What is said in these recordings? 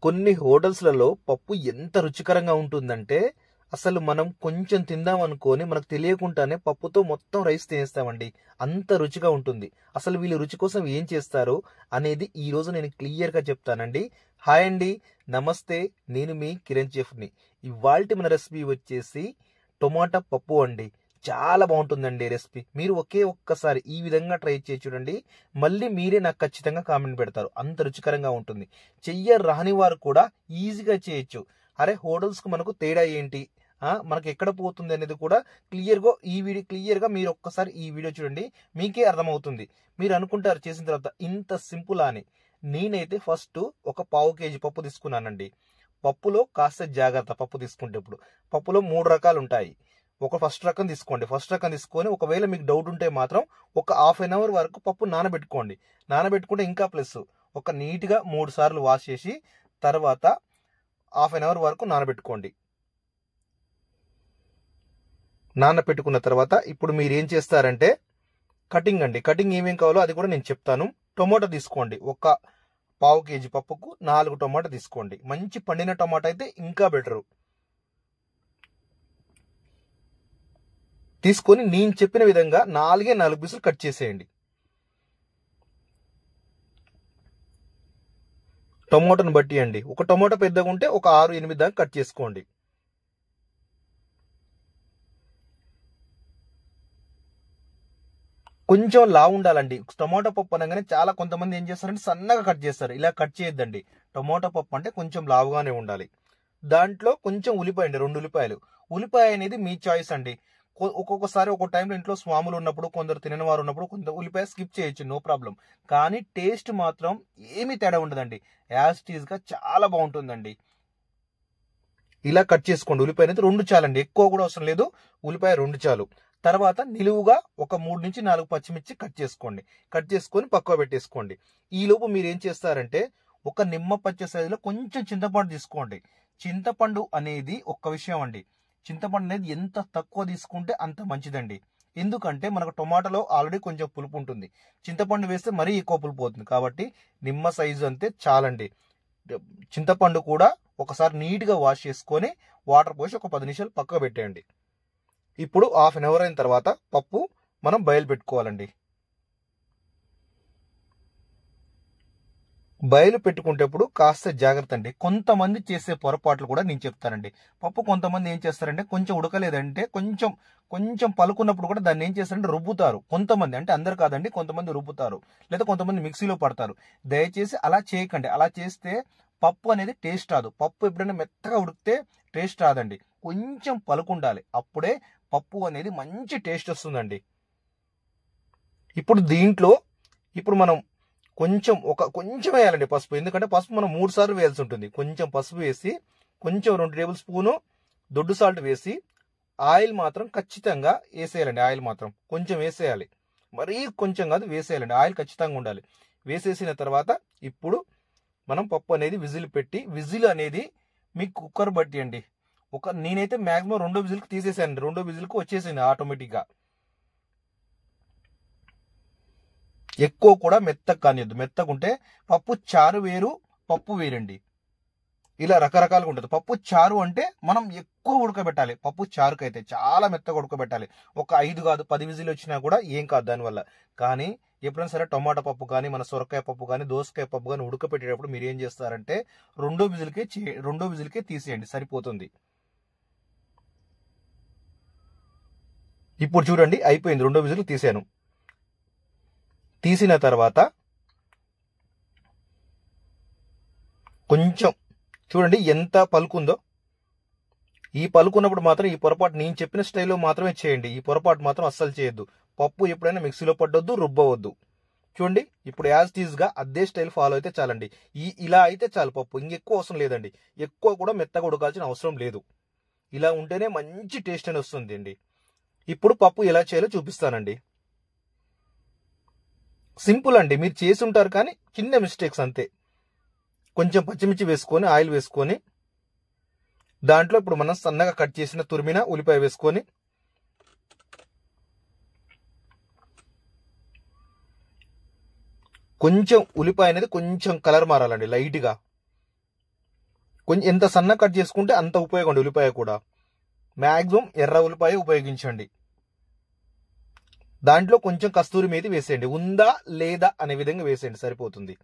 కొన్ని హోటల్స్లలో పప్పు ఎంత రుచికరంగా ఉంటుందంటే అసలు మనం కొంచెం తిందాం అనుకోని మనకు తెలియకుండానే పప్పుతో మొత్తం రైస్ తినేస్తామండి. అంత రుచిగా ఉంటుంది. అసలు వీళ్ళు రుచి కోసం ఏం చేస్తారో అనేది ఈ రోజు నేను క్లియర్గా చెప్తానండి. హాయ్ అండి, నమస్తే. నేను మీ కిరణ్ చెఫ్ని. ఇవాల్టి మన రెసిపీ వచ్చేసి టొమాటో పప్పు అండి. చాలా బాగుంటుందండి రెసిపీ. మీరు ఒక్కసారి ఈ విధంగా ట్రై చేసి చూడండి. మళ్ళీ మీరే నాకు ఖచ్చితంగా కామెంట్ పెడతారు. అంత రుచికరంగా ఉంటుంది. రాని వారు కూడా ఈజీగా చేయొచ్చు. అరే హోటల్స్కి మనకు తేడా ఏంటి, మనకి ఎక్కడ పోతుంది అనేది కూడా క్లియర్గా మీరు ఒక్కసారి ఈ వీడియో చూడండి. మీకే అర్థమవుతుంది. మీరు అనుకుంటారు చేసిన తర్వాత ఇంత సింపుల్ అని. నేనైతే ఫస్ట్ ఒక పావు కేజీ పప్పు తీసుకున్నానండి. పప్పులో కాస్త జాగ్రత్త. పప్పు తీసుకుంటే ఇప్పుడు పప్పులో 3 రకాలు ఉంటాయి. ఫస్ట్ రకం తీసుకోండి. ఫస్ట్ రకం తీసుకొని ఒకవేళ మీకు డౌట్ ఉంటే మాత్రం ఒక హాఫ్ అన్ అవర్ వరకు పప్పు నానబెట్టుకోండి. నానబెట్టుకుంటే ఇంకా ప్లస్. నీట్గా 3 సార్లు వాష్ చేసి తర్వాత హాఫ్ అన్ అవర్ వరకు నానబెట్టుకోండి. నానబెట్టుకున్న తర్వాత ఇప్పుడు మీరు ఏం చేస్తారంటే కటింగ్ అండి. కటింగ్ ఏమేం కావాలో అది కూడా నేను చెప్తాను. టొమాటో తీసుకోండి. ఒక పావు కేజీ పప్పుకు 4 టొమాటో తీసుకోండి. మంచి పండిన టొమాటో అయితే ఇంకా బెటరు. తీసుకొని నేను చెప్పిన విధంగా 4 పీసులు కట్ చేసేయండి. టొమాటోని బట్టి అండి. ఒక టొమాటో పెద్దగా ఉంటే ఒక 6-8 దాకా కట్ చేసుకోండి. కొంచెం లావు ఉండాలండి. టొమాటో పప్పు అనగానే చాలా కొంతమంది ఏం చేస్తారంటే సన్నగా కట్ చేస్తారు. ఇలా కట్ చేయొద్దండి. టొమాటో పప్పు అంటే కొంచెం లావుగానే ఉండాలి. దాంట్లో కొంచెం ఉల్లిపాయ అండి, 2 ఉల్లిపాయలు. ఉల్లిపాయ అనేది మీ చాయిస్ అండి. ఒక్కొక్కసారి ఒక్కొక్క టైంలో ఇంట్లో స్వాములు ఉన్నప్పుడు, కొందరు తినని వారు ఉన్నప్పుడు కొంత ఉల్లిపాయ స్కిప్ చేయొచ్చు, నో ప్రాబ్లం. కానీ టేస్ట్ మాత్రం ఏమీ తేడా ఉండదండి. యాజ్ ఇట్ ఈజ్ గా చాలా బాగుంటుందండి. ఇలా కట్ చేసుకోండి. ఉల్లిపాయ అనేది 2 చాలండి, ఎక్కువ కూడా అవసరం లేదు. ఉల్లిపాయ 2 చాలు. తర్వాత నిలువుగా ఒక 3 నుంచి 4 పచ్చిమిర్చి కట్ చేసుకోండి. కట్ చేసుకొని పక్కన పెట్టేసుకోండి. ఈ లోపు మీరు ఏం చేస్తారంటే ఒక నిమ్మ పచ్చ సైజులో కొంచెం చింతపండు తీసుకోండి. చింతపండు అనేది ఒక్క విషయం అండి. చింతపండు అనేది ఎంత తక్కువ తీసుకుంటే అంత మంచిదండి. ఎందుకంటే మనకు టొమాటోలో ఆల్రెడీ కొంచెం పులుపు ఉంటుంది. చింతపండు వేస్తే మరీ ఎక్కువ పులుపు అవుతుంది. కాబట్టి నిమ్మ సైజు అంతే చాలండి. చింతపండు కూడా ఒకసారి నీట్గా వాష్ చేసుకొని వాటర్ పోసి ఒక 10 నిమిషాలు పక్కకు పెట్టేయండి. ఇప్పుడు హాఫ్ అన్ అవర్ అయిన తర్వాత పప్పు మనం బయలు పెట్టుకోవాలండి. బయలు పెట్టుకుంటేప్పుడు కాస్త జాగ్రత్త అండి. కొంతమంది చేసే పొరపాట్లు కూడా నేను చెప్తానండి. పప్పు కొంతమంది ఏం చేస్తారంటే కొంచెం ఉడకలేదంటే కొంచెం పలుకున్నప్పుడు కూడా దాన్ని ఏం చేస్తారంటే రుబ్బుతారు. కొంతమంది, అంటే అందరు కాదండి, కొంతమంది రుబ్బుతారు, లేదా కొంతమంది మిక్సీలో పడతారు. దయచేసి అలా చేయకండి. అలా చేస్తే పప్పు అనేది టేస్ట్ రాదు. పప్పు ఎప్పుడైనా మెత్తగా ఉడికితే టేస్ట్ రాదండి. కొంచెం పలుకుండాలి, అప్పుడే పప్పు అనేది మంచి టేస్ట్ వస్తుందండి. ఇప్పుడు దీంట్లో మనం కొంచెం వేయాలండి పసుపు. ఎందుకంటే పసుపు మనం 3 సార్లు వేయాల్సి ఉంటుంది. కొంచెం పసుపు వేసి కొంచెం 2 టేబుల్ స్పూను దొడ్డు సాల్ట్ వేసి ఆయిల్ మాత్రం ఖచ్చితంగా వేసేయాలండి. ఆయిల్ మాత్రం కొంచెం వేసేయాలి, మరీ కొంచెం కాదు, వేసేయాలండి. ఆయిల్ ఖచ్చితంగా ఉండాలి. వేసేసిన తర్వాత ఇప్పుడు మనం పప్పు అనేది విజిల్ పెట్టి, విజిల్ అనేది మీ కుక్కర్ బట్టి అండి. నేనైతే మాక్సిమం 2 విజిల్కి తీసేసాను. 2 విజిల్కి వచ్చేసింది ఆటోమేటిక్గా. ఎక్కువ కూడా మెత్తగా కానియద్దు. మెత్తగుంటే పప్పు చారు వేరు, పప్పు వేరండి. ఇలా రకరకాలుగా ఉంటుంది. పప్పు చారు అంటే మనం ఎక్కువ ఉడకబెట్టాలి. పప్పు చారుకైతే చాలా మెత్తగా ఉడకబెట్టాలి. ఒక 5 కాదు 10 విజిల్ వచ్చినా కూడా ఏం కాదు దానివల్ల. కానీ ఎప్పుడైనా సరే టొమాటో పప్పు కానీ, మన సొరకాయ పప్పు కానీ, దోసకాయ పప్పు కానీ ఉడకబెట్టేటప్పుడు మీరు ఏం చేస్తారంటే 2 విజిల్కే తీసేయండి, సరిపోతుంది. ఇప్పుడు చూడండి అయిపోయింది. 2 విజిల్ తీసాను. తీసిన తర్వాత కొంచెం చూడండి ఎంత పలుకుందో. ఈ పలుకున్నప్పుడు మాత్రం ఈ పొరపాటు నేను చెప్పిన స్టైల్లో మాత్రమే చేయండి. ఈ పొరపాటు మాత్రం అస్సలు చేయొద్దు. పప్పు ఎప్పుడైనా మిక్సీలో పట్టొద్దు, రుబ్బవద్దు. చూడండి ఇప్పుడు యాజ్ ఇట్ ఈజ్ గా అదే స్టైల్ ఫాలో అయితే చాలండి. ఇలా అయితే చాలు పప్పు, ఇంకెక్కువ అవసరం లేదండి. ఎక్కువ కూడా మెత్తగా ఉడకాల్సిన అవసరం లేదు. ఇలా ఉంటేనే మంచి టేస్ట్ అని వస్తుంది అండి. ఇప్పుడు పప్పు ఎలా చేయాలో చూపిస్తానండి. సింపుల్ అండి, మీరు చేసి ఉంటారు కానీ చిన్న మిస్టేక్స్ అంతే. కొంచెం పచ్చిమిర్చి వేసుకొని ఆయిల్ వేసుకొని దాంట్లో ఇప్పుడు మనం సన్నగా కట్ చేసిన తురిమిన ఉల్లిపాయ వేసుకొని కొంచెం ఉల్లిపాయ అనేది కొంచెం కలర్ మారాలండి లైట్గా. కొంచెం ఎంత సన్న కట్ చేసుకుంటే అంత ఉపయోగం ఉల్లిపాయ కూడా. మ్యాక్సిమం ఎర్ర ఉల్లిపాయ ఉపయోగించండి. దాంట్లో కొంచెం కస్తూరి మేతి వేసేయండి. ఉందా లేదా అనే విధంగా వేసేయండి, సరిపోతుంది.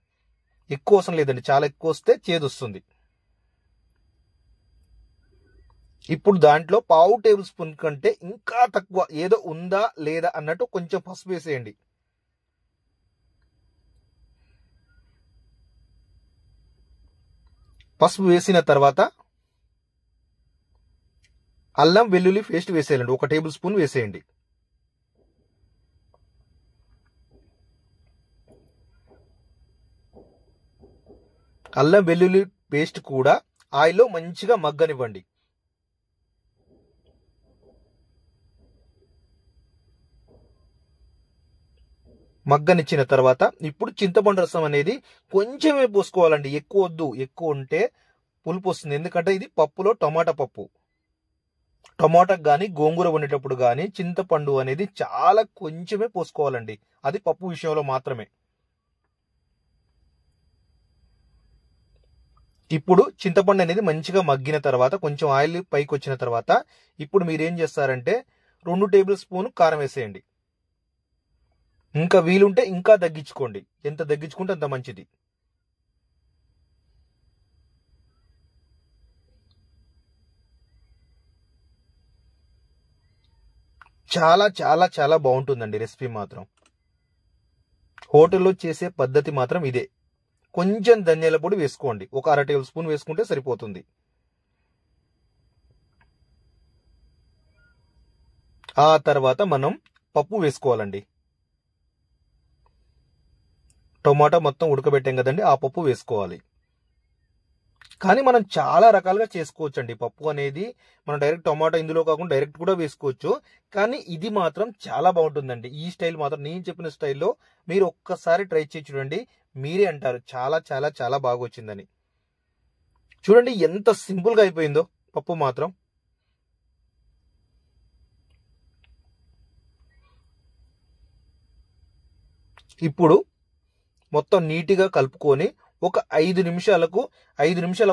ఎక్కువ అవసరం లేదండి, చాలా ఎక్కువ వస్తే చేదు వస్తుంది. ఇప్పుడు దాంట్లో 1/2 టేబుల్ స్పూన్ కంటే ఇంకా తక్కువ, ఏదో ఉందా లేదా అన్నట్టు కొంచెం పసుపు వేసేయండి. పసుపు వేసిన తర్వాత అల్లం వెల్లుల్లి పేస్ట్ వేసేయండి, 1 టేబుల్ స్పూన్ వేసేయండి. అల్లం వెల్లుల్లి పేస్ట్ కూడా ఆయిల్లో మంచిగా మగ్గనివ్వండి. మగ్గనిచ్చిన తర్వాత ఇప్పుడు చింతపండు రసం అనేది కొంచెమే పోసుకోవాలండి, ఎక్కువ వద్దు. ఎక్కువ ఉంటే పులుపు వస్తుంది, ఎందుకంటే ఇది పప్పులో టమాటా పప్పు. టమాటా కానీ గోంగూర వండేటప్పుడు కానీ చింతపండు అనేది చాలా కొంచెమే పోసుకోవాలండి, అది పప్పు విషయంలో మాత్రమే. ఇప్పుడు చింతపండు అనేది మంచిగా మగ్గిన తర్వాత కొంచెం ఆయిల్ పైకి వచ్చిన తర్వాత ఇప్పుడు మీరేం చేస్తారంటే 2 టేబుల్ స్పూన్ కారం వేసేయండి. ఇంకా వీలుంటే ఇంకా తగ్గించుకోండి, ఎంత తగ్గించుకుంటే అంత మంచిది. చాలా చాలా చాలా బాగుంటుందండి రెసిపీ మాత్రం. హోటల్లో చేసే పద్ధతి మాత్రం ఇదే. కొంచెం ధనియాల పొడి వేసుకోండి, 1 అర టేబుల్ స్పూన్ వేసుకుంటే సరిపోతుంది. ఆ తర్వాత మనం పప్పు వేసుకోవాలండి. టొమాటో మొత్తం ఉడకబెట్టాం కదండి, ఆ పప్పు వేసుకోవాలి. కానీ మనం చాలా రకాలుగా చేసుకోవచ్చు అండి పప్పు అనేది. మనం డైరెక్ట్ టొమాటో ఇందులో కాకుండా డైరెక్ట్ కూడా వేసుకోవచ్చు. కానీ ఇది మాత్రం చాలా బాగుంటుందండి. ఈ స్టైల్ మాత్రం నేను చెప్పిన స్టైల్లో మీరు ఒక్కసారి ట్రై చేసి చూడండి, మీరే అంటారు చాలా చాలా చాలా బాగా వచ్చిందని. చూడండి ఎంత సింపుల్గా అయిపోయిందో పప్పు మాత్రం. ఇప్పుడు మొత్తం నీట్గా కలుపుకొని ఒక 5 నిమిషాల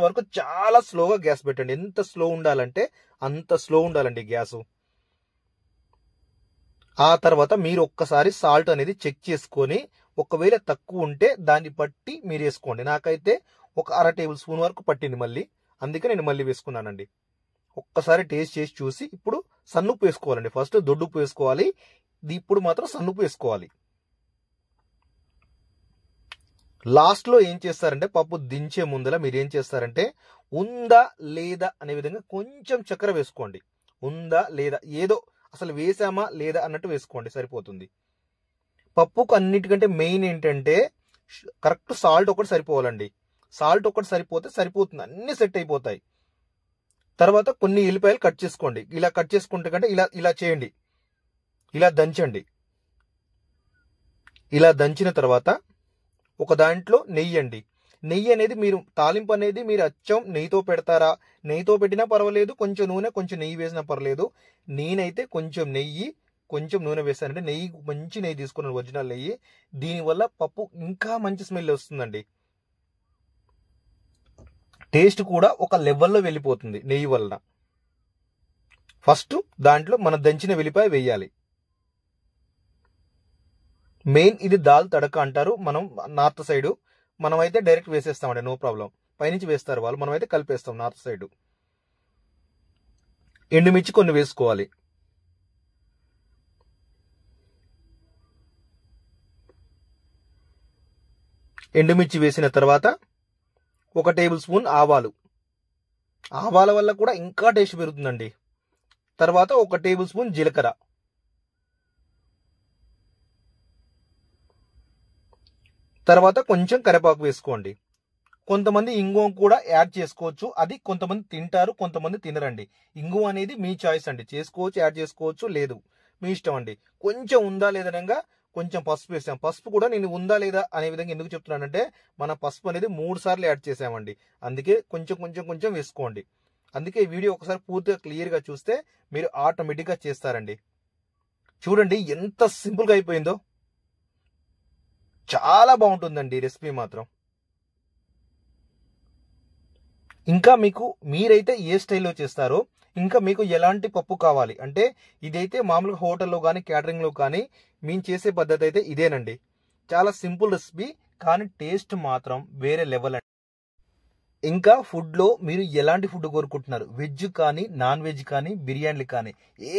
వరకు చాలా స్లోగా గ్యాస్ పెట్టండి. ఎంత స్లో ఉండాలంటే అంత స్లో ఉండాలండి గ్యాసు. ఆ తర్వాత మీరు ఒక్కసారి సాల్ట్ అనేది చెక్ చేసుకొని, ఒకవేళ తక్కువ ఉంటే దాన్ని బట్టి మీరు వేసుకోండి. నాకైతే 1 అర టేబుల్ స్పూన్ వరకు పట్టింది మళ్ళీ, అందుకే నేను మళ్ళీ వేసుకున్నానండి. ఒక్కసారి టేస్ట్ చేసి చూసి ఇప్పుడు సన్నుప్పు వేసుకోవాలండి. ఫస్ట్ దొడ్డుప్పు వేసుకోవాలి, ఇప్పుడు మాత్రం సన్నుప్పు వేసుకోవాలి. లాస్ట్లో ఏం చేస్తారంటే పప్పు దించే ముందర మీరు ఏం చేస్తారంటే ఉందా లేదా అనే విధంగా కొంచెం చక్కెర వేసుకోండి. ఉందా లేదా, ఏదో అసలు వేసామా లేదా అన్నట్టు వేసుకోండి, సరిపోతుంది. పప్పుకు అన్నిటికంటే మెయిన్ ఏంటంటే కరెక్ట్ సాల్ట్ ఒకటి సరిపోవాలండి. సాల్ట్ ఒకటి సరిపోతే సరిపోతుంది, అన్ని సెట్ అయిపోతాయి. తర్వాత కొన్ని ఎల్లిపాయలు కట్ చేసుకోండి. ఇలా కట్ చేసుకుంటే కంటే ఇలా ఇలా చేయండి, ఇలా దంచండి. ఇలా దంచిన తర్వాత ఒక దాంట్లో నెయ్యి అండి. నెయ్యి అనేది మీరు తాలింపు అనేది మీరు అచ్చం నెయ్యితో పెడతారా, నెయ్యితో పెట్టినా పర్వాలేదు, కొంచెం నూనె కొంచెం నెయ్యి వేసినా పర్లేదు. నేనైతే కొంచెం నెయ్యి కొంచెం నూనె వేసానంటే, నెయ్యి మంచి నెయ్యి తీసుకున్నాను, ఒరిజినల్ నెయ్యి. దీనివల్ల పప్పు ఇంకా మంచి స్మెల్ వస్తుందండి. టేస్ట్ కూడా ఒక లెవెల్లో వెళ్ళిపోతుంది నెయ్యి వలన. ఫస్ట్ దాంట్లో మన దంచిన వెల్లిపాయ వేయాలి. మెయిన్ ఇది దాల్ తడక అంటారు మనం నార్త్ సైడ్. మనమైతే డైరెక్ట్ వేసేస్తామండి, నో ప్రాబ్లం. పైనుంచి వేస్తారు వాళ్ళు, మనమైతే కలిపేస్తాం నార్త్ సైడ్. ఎండుమిర్చి కొన్ని వేసుకోవాలి. ఎండుమిర్చి వేసిన తర్వాత 1 టేబుల్ స్పూన్ ఆవాలు. ఆవాల వల్ల కూడా ఇంకా టేస్ట్ పెరుగుతుందండి. తర్వాత 1 టేబుల్ స్పూన్ జీలకర్ర. తర్వాత కొంచెం కరివేపాకు వేసుకోండి. కొంతమంది ఇంగువ కూడా యాడ్ చేసుకోవచ్చు, అది కొంతమంది తింటారు, కొంతమంది తినరండి. ఇంగువ అనేది మీ చాయిస్ అండి, చేసుకోవచ్చు, యాడ్ చేసుకోవచ్చు, లేదు మీ ఇష్టం అండి. కొంచెం ఉందా లేదనగా కొంచెం పసుపు వేసాం. పసుపు కూడా నేను ఉందా లేదా అనే విధంగా ఎందుకు చెప్తున్నానంటే మన పసుపు అనేది 3 సార్లు యాడ్ చేసామండి, అందుకే కొంచెం కొంచెం కొంచెం వేసుకోండి. అందుకే ఈ వీడియో ఒకసారి పూర్తిగా క్లియర్గా చూస్తే మీరు ఆటోమేటిక్గా చేస్తారండి. చూడండి ఎంత సింపుల్గా అయిపోయిందో, చాలా బాగుంటుందండి రెసిపీ మాత్రం. ఇంకా మీకు మీరైతే ఏ స్టైల్లో చేస్తారో, ఇంకా మీకు ఎలాంటి పప్పు కావాలి అంటే ఇదైతే మామూలుగా హోటల్లో కానీ క్యాటరింగ్లో కానీ మేము చేసే పద్ధతి అయితే ఇదేనండి. చాలా సింపుల్ రెసిపీ, కానీ టేస్ట్ మాత్రం వేరే లెవెల్ అండి. ఇంకా ఫుడ్లో మీరు ఎలాంటి ఫుడ్ కోరుకుంటున్నారు, వెజ్ కానీ నాన్ వెజ్ కానీ బిర్యానీలు కానీ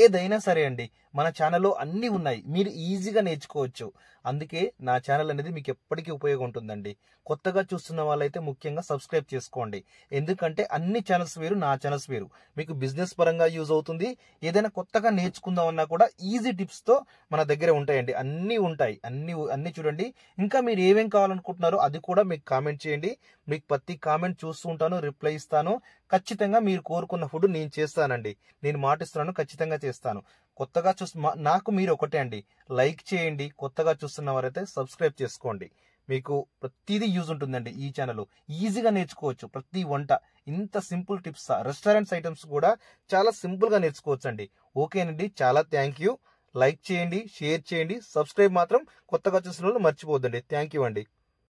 ఏదైనా సరే అండి, మన ఛానల్లో అన్నీ ఉన్నాయి. మీరు ఈజీగా నేర్చుకోవచ్చు. అందుకే నా ఛానల్ అనేది మీకు ఎప్పటికీ ఉపయోగం ఉంటుందండి. కొత్తగా చూస్తున్న వాళ్ళైతే ముఖ్యంగా సబ్స్క్రైబ్ చేసుకోండి. ఎందుకంటే అన్ని ఛానల్స్ వేరు, నా ఛానల్స్ వేరు. మీకు బిజినెస్ పరంగా యూజ్ అవుతుంది. ఏదైనా కొత్తగా నేర్చుకుందామన్నా కూడా ఈజీ టిప్స్తో మన దగ్గర ఉంటాయండి. అన్నీ ఉంటాయి, అన్నీ చూడండి. ఇంకా మీరు ఏమేం కావాలనుకుంటున్నారో అది కూడా మీకు కామెంట్ చేయండి. మీకు ప్రతి కామెంట్ చూస్తూ ఉంటాను, రిప్లై ఇస్తాను. ఖచ్చితంగా మీరు కోరుకున్న ఫుడ్ నేను చేస్తానండి. నేను మాటిస్తున్నాను, ఖచ్చితంగా చేస్తాను. కొత్తగా నాకు మీరు ఒకటే అండి, లైక్ చేయండి. కొత్తగా చూస్తున్న వారైతే సబ్స్క్రైబ్ చేసుకోండి. మీకు ప్రతిదీ యూజ్ ఉంటుందండి ఈ ఛానల్. ఈజీగా నేర్చుకోవచ్చు ప్రతి వంట. ఇంత సింపుల్ టిప్స్, రెస్టారెంట్స్ ఐటమ్స్ కూడా చాలా సింపుల్గా నేర్చుకోవచ్చు అండి. ఓకేనండి, చాలా థ్యాంక్ యూ. లైక్ చేయండి, షేర్ చేయండి, సబ్స్క్రైబ్ మాత్రం కొత్తగా చూసిన వాళ్ళు మర్చిపోద్దండి. థ్యాంక్ యూ అండి.